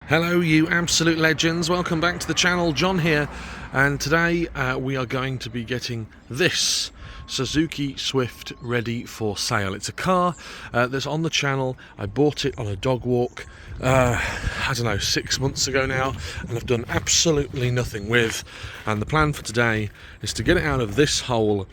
Hello you absolute legends, welcome back to the channel. John here, and today we are going to be getting this Suzuki Swift ready for sale. It's a car that's on the channel. I bought it on a dog walk, I don't know, 6 months ago now, and I've done absolutely nothing with. And the plan for today is to get it out of this hole,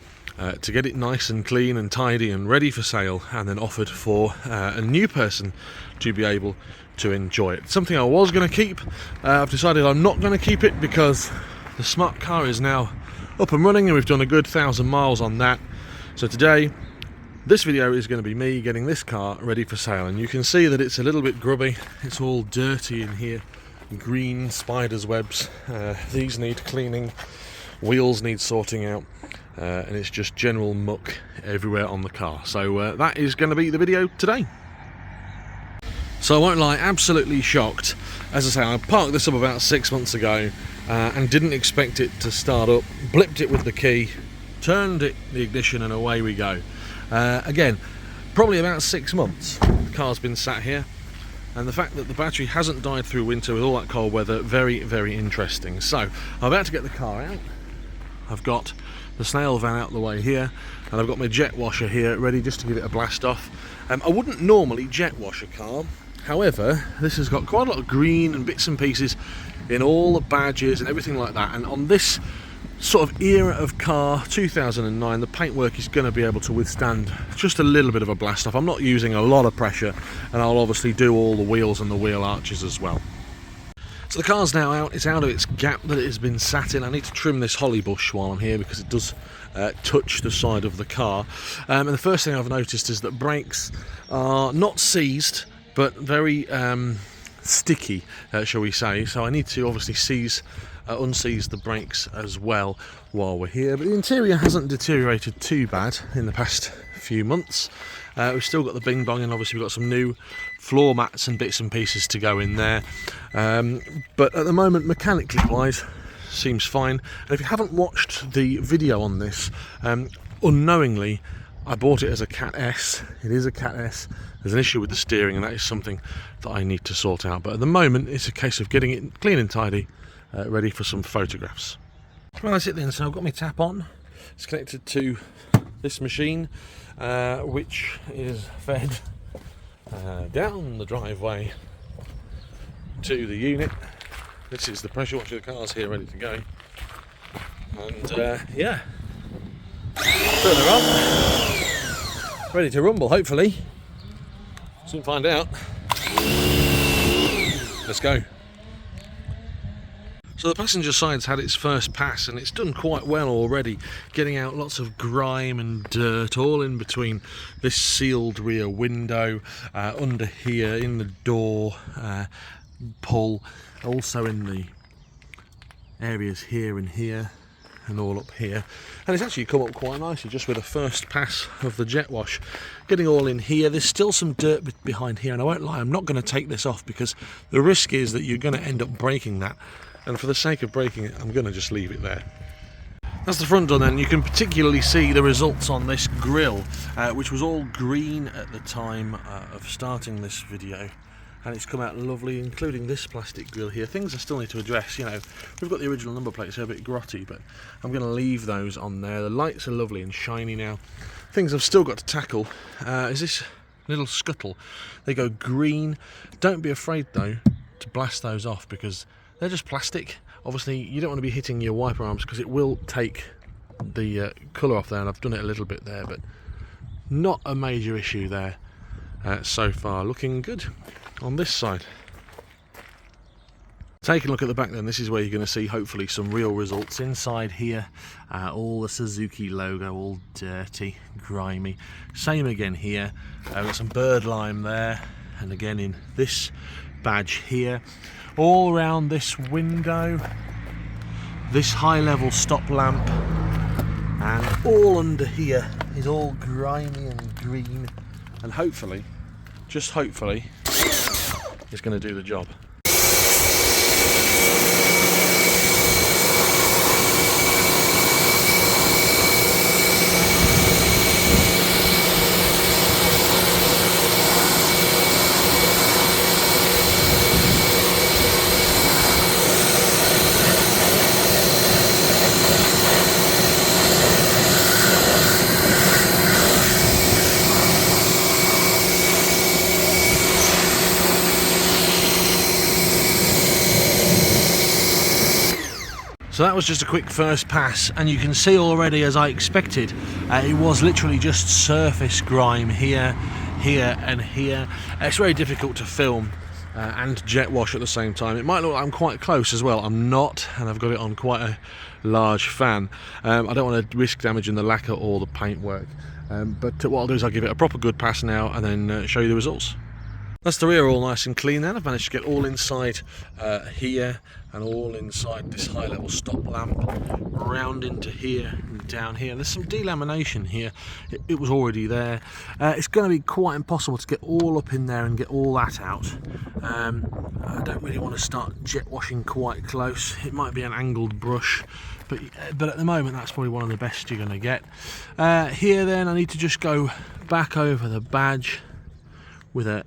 to get it nice and clean and tidy and ready for sale, and then offered for a new person to be able to enjoy it. Something I was going to keep. I've decided I'm not going to keep it because the smart car is now up and running and we've done a good 1,000 miles on that. So today, this video is going to be me getting this car ready for sale, and you can see that it's a little bit grubby. It's all dirty in here, green spider's webs. These need cleaning, wheels need sorting out, and it's just general muck everywhere on the car. So that is going to be the video today. So I won't lie, absolutely shocked. As I say, I parked this up about 6 months ago and didn't expect it to start up. Blipped it with the key, turned the ignition, and away we go. Again, probably about 6 months the car's been sat here, and the fact that the battery hasn't died through winter with all that cold weather, very, very interesting. So I'm about to get the car out. I've got the snail van out the way here, and I've got my jet washer here ready just to give it a blast off. I wouldn't normally jet wash a car. However, this has got quite a lot of green and bits and pieces in all the badges and everything like that, and on this sort of era of car, 2009, the paintwork is going to be able to withstand just a little bit of a blast off. I'm not using a lot of pressure, and I'll obviously do all the wheels and the wheel arches as well. So the car's now out. It's out of its gap that it has been sat in. I need to trim this holly bush while I'm here because it does touch the side of the car. And the first thing I've noticed is that brakes are not seized, but very sticky, shall we say. So I need to obviously unseize the brakes as well while we're here. But the interior hasn't deteriorated too bad in the past few months. We've still got the bing bong, and obviously we've got some new floor mats and bits and pieces to go in there. But at the moment, mechanically wise, seems fine. And if you haven't watched the video on this, unknowingly I bought it as a Cat S. It is a Cat S. There's an issue with the steering, and that is something that I need to sort out. But at the moment, it's a case of getting it clean and tidy, ready for some photographs. Well, that's it then. So I've got my tap on. It's connected to this machine, which is fed down the driveway to the unit. This is the pressure washer. The car's here ready to go. And yeah, turn her on. Ready to rumble, hopefully. Soon find out. Let's go. So the passenger side's had its first pass, and it's done quite well already, getting out lots of grime and dirt all in between this sealed rear window, under here, in the door pull, also in the areas here and here, and all up here. And it's actually come up quite nicely just with the first pass of the jet wash, getting all in here. There's still some dirt behind here, and I won't lie, I'm not going to take this off because the risk is that you're going to end up breaking that. And for the sake of breaking it, I'm going to just leave it there. That's the front done then. You can particularly see the results on this grille, which was all green at the time of starting this video. And it's come out lovely, including this plastic grille here. Things I still need to address, you know. We've got the original number plates, they're a bit grotty, but I'm going to leave those on there. The lights are lovely and shiny now. Things I've still got to tackle is this little scuttle. They go green. Don't be afraid, though, to blast those off because they're just plastic. Obviously, you don't want to be hitting your wiper arms because it will take the colour off there, and I've done it a little bit there, but not a major issue there so far. Looking good on this side. Taking a look at the back then, this is where you're going to see hopefully some real results. Inside here, all the Suzuki logo, all dirty, grimy. Same again here. Got some bird lime there, and again in this badge here. All around this window, this high level stop lamp, and all under here is all grimy and green, and hopefully, just hopefully, it's going to do the job. So that was just a quick first pass, and you can see already, as I expected, it was literally just surface grime here, here and here. It's very difficult to film and jet wash at the same time. It might look like I'm quite close as well. I'm not, and I've got it on quite a large fan. I don't want to risk damaging the lacquer or the paintwork, but what I'll do is I'll give it a proper good pass now and then show you the results. That's the rear all nice and clean then. I've managed to get all inside here and all inside this high level stop lamp, round into here and down here. There's some delamination here. It was already there. It's going to be quite impossible to get all up in there and get all that out. I don't really want to start jet washing quite close. It might be an angled brush, but at the moment that's probably one of the best you're going to get. Here then I need to just go back over the badge with a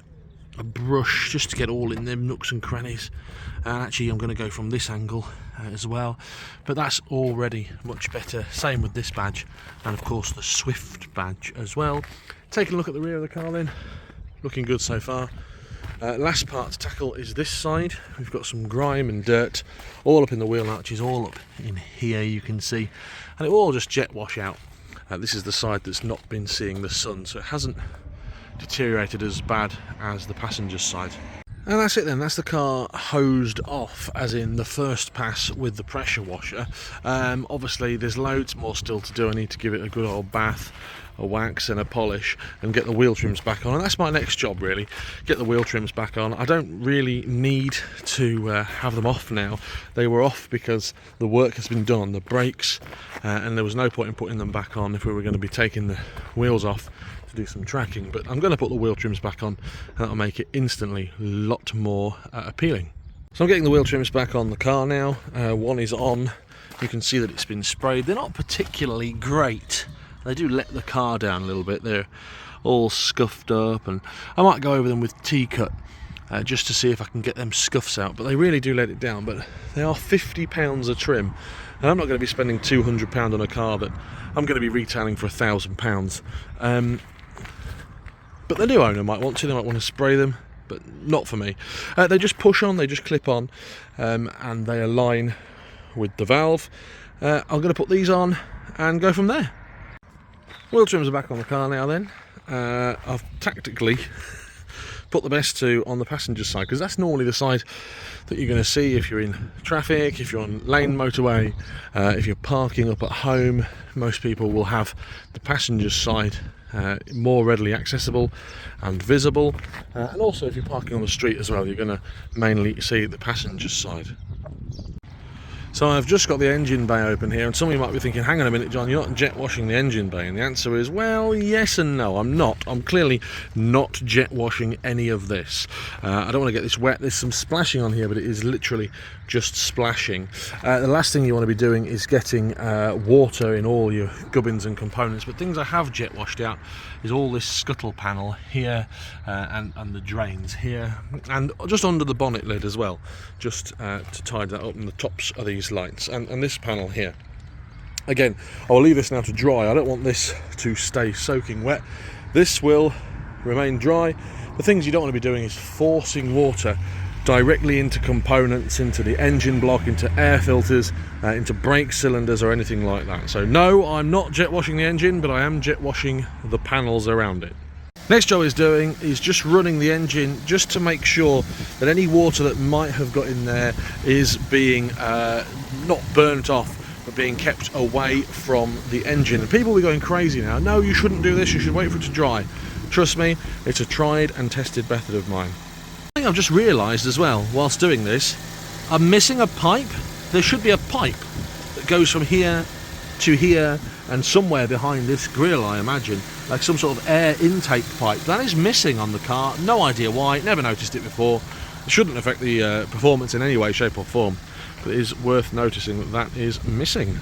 brush just to get all in them nooks and crannies, and actually I'm going to go from this angle as well, but that's already much better. Same with this badge, and of course the Swift badge as well. Taking a look at the rear of the car then, looking good so far. Last part to tackle is this side. We've got some grime and dirt all up in the wheel arches, all up in here you can see, and it will all just jet wash out. This is the side that's not been seeing the sun, so it hasn't deteriorated as bad as the passenger side. And that's it then, that's the car hosed off, as in the first pass with the pressure washer. Obviously there's loads more still to do. I need to give it a good old bath, a wax and a polish, and get the wheel trims back on, and that's my next job really, get the wheel trims back on. I don't really need to have them off now. They were off because the work has been done on the brakes, and there was no point in putting them back on if we were going to be taking the wheels off to do some tracking. But I'm going to put the wheel trims back on, and that'll make it instantly a lot more appealing. So I'm getting the wheel trims back on the car now. One is on. You can see that it's been sprayed. They're not particularly great. They do let the car down a little bit. They're all scuffed up, and I might go over them with T-cut just to see if I can get them scuffs out, but they really do let it down. But they are £50 a trim, and I'm not going to be spending £200 on a car that I'm going to be retailing for £1,000. But the new owner might want to. They might want to spray them, but not for me. They just push on, they just clip on, and they align with the valve. I'm going to put these on and go from there. Wheel trims are back on the car now then. I've tactically put the best two on the passenger side, because that's normally the side that you're going to see if you're in traffic, if you're on lane motorway, if you're parking up at home. Most people will have the passenger side more readily accessible and visible, and also if you're parking on the street as well, you're going to mainly see the passenger side. So I've just got the engine bay open here, and some of you might be thinking, hang on a minute John, you're not jet washing the engine bay, and the answer is, well, yes and no. I'm not. I'm clearly not jet washing any of this. I don't want to get this wet. There's some splashing on here, but it is literally just splashing. The last thing you want to be doing is getting water in all your gubbins and components, but things I have jet washed out is all this scuttle panel here, and the drains here, and just under the bonnet lid as well, just to tidy that up, and the tops of these lights, and this panel here. Again, I'll leave this now to dry. I don't want this to stay soaking wet. This will remain dry. The things you don't want to be doing is forcing water directly into components, into the engine block, into air filters, into brake cylinders or anything like that. So no, I'm not jet washing the engine, but I am jet washing the panels around it. Next job is doing is just running the engine, just to make sure that any water that might have got in there is being not burnt off, but being kept away from the engine. And people will be going crazy now. No, you shouldn't do this, you should wait for it to dry. Trust me, it's a tried and tested method of mine. I think I've just realised as well, whilst doing this, I'm missing a pipe. There should be a pipe that goes from here to here and somewhere behind this grille, I imagine, like some sort of air intake pipe. That is missing on the car. No idea why, never noticed it before. It shouldn't affect the performance in any way, shape or form, but it is worth noticing that that is missing.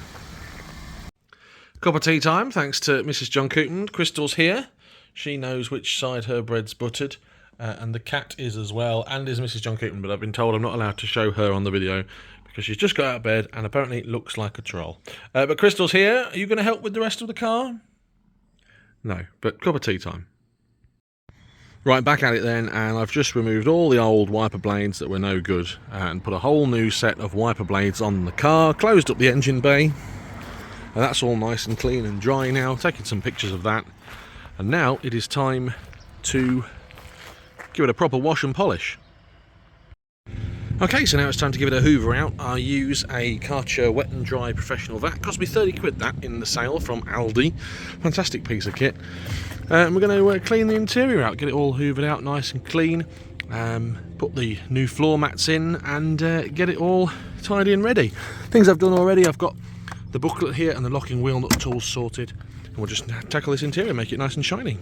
Cup of tea time, thanks to Mrs. John Coupland. Crystal's here. She knows which side her bread's buttered. And the cat is as well, and is Mrs. John Coupland, but I've been told I'm not allowed to show her on the video because she's just got out of bed and apparently looks like a troll. But Crystal's here. Are you going to help with the rest of the car? No, but cup of tea time. Right, back at it then, and I've just removed all the old wiper blades that were no good and put a whole new set of wiper blades on the car, closed up the engine bay, and that's all nice and clean and dry now. Taking some pictures of that, and now it is time to give it a proper wash and polish. Okay, so now it's time to give it a hoover out. I use a Karcher wet and dry professional vac. Cost me 30 quid that in the sale from Aldi. Fantastic piece of kit. And we're going to clean the interior out, get it all hoovered out nice and clean, put the new floor mats in, and get it all tidy and ready. Things I've done already: I've got the booklet here and the locking wheel nut tools sorted, and we'll just tackle this interior, make it nice and shiny.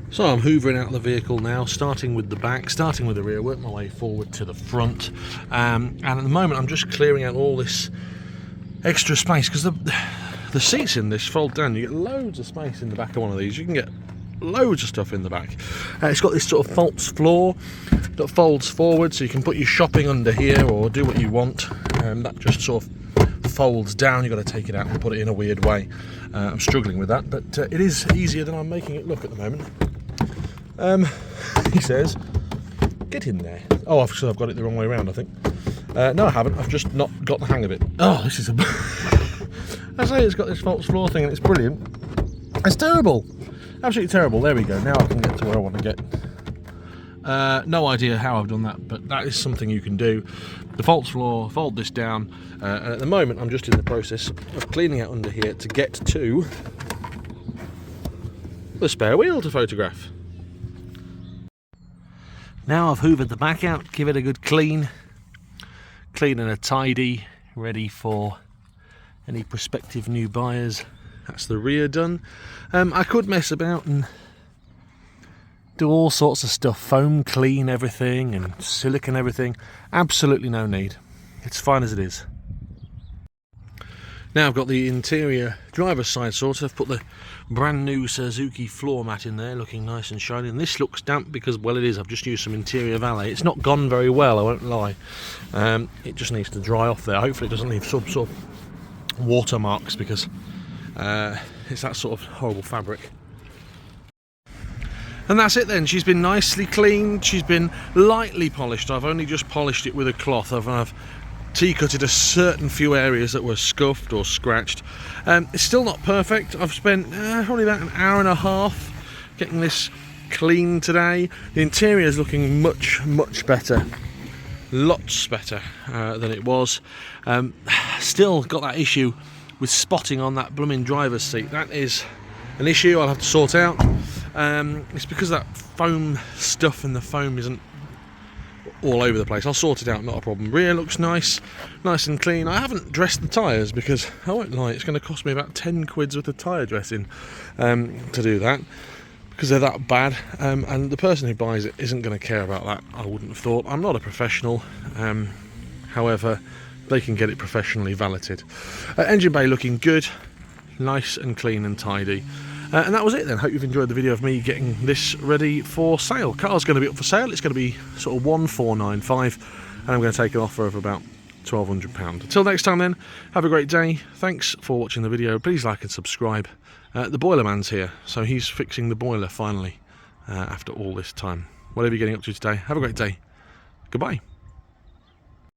So I'm hoovering out the vehicle now, starting with the back, starting with the rear, work my way forward to the front, and at the moment I'm just clearing out all this extra space, because the seats in this fold down. You get loads of space in the back of one of these. You can get loads of stuff in the back. It's got this sort of false floor that folds forward, so you can put your shopping under here or do what you want. That just sort of folds down. You've got to take it out and put it in a weird way. I'm struggling with that, but it is easier than I'm making it look at the moment. He says, get in there. Oh, I've got it the wrong way around, I think. No, I haven't. I've just not got the hang of it. Oh, this is a... I say it's got this false floor thing and it's brilliant. It's terrible. Absolutely terrible. There we go. Now I can get to where I want to get. No idea how I've done that, but that is something you can do. The false floor, fold this down, and at the moment I'm just in the process of cleaning out under here to get to the spare wheel to photograph. Now I've hoovered the back out, give it a good clean and a tidy, ready for any prospective new buyers. That's the rear done. I could mess about and do all sorts of stuff, foam clean everything and silicone everything. Absolutely no need. It's fine as it is. Now I've got the interior driver's side sorted. I've put the brand new Suzuki floor mat in there, looking nice and shiny. And this looks damp because, well, it is. I've just used some interior valet. It's not gone very well, I won't lie. It just needs to dry off there. Hopefully it doesn't leave some sort of watermarks, because it's that sort of horrible fabric. And that's it then. She's been nicely cleaned. She's been lightly polished. I've only just polished it with a cloth. I've T-cutted a certain few areas that were scuffed or scratched. It's still not perfect. I've spent probably about an hour and a half getting this clean today. The interior is looking much better, lots better than it was. Still got that issue with spotting on that blooming driver's seat. That is an issue I'll have to sort out. It's because that foam stuff in the foam isn't all over the place. I'll sort it out, not a problem. Rear looks nice and clean. I haven't dressed the tyres because, I won't lie, it's going to cost me about 10 quid's worth of tyre dressing to do that, because they're that bad. And the person who buys it isn't going to care about that, I wouldn't have thought. I'm not a professional. However, they can get it professionally valeted. Engine bay looking good, nice and clean and tidy. And that was it then. Hope you've enjoyed the video of me getting this ready for sale. Car's going to be up for sale. It's going to be sort of 1495, and I'm going to take an offer of about £1,200. Until next time then, have a great day. Thanks for watching the video. Please like and subscribe. The boiler man's here, so he's fixing the boiler finally after all this time. Whatever you're getting up to today, have a great day. Goodbye.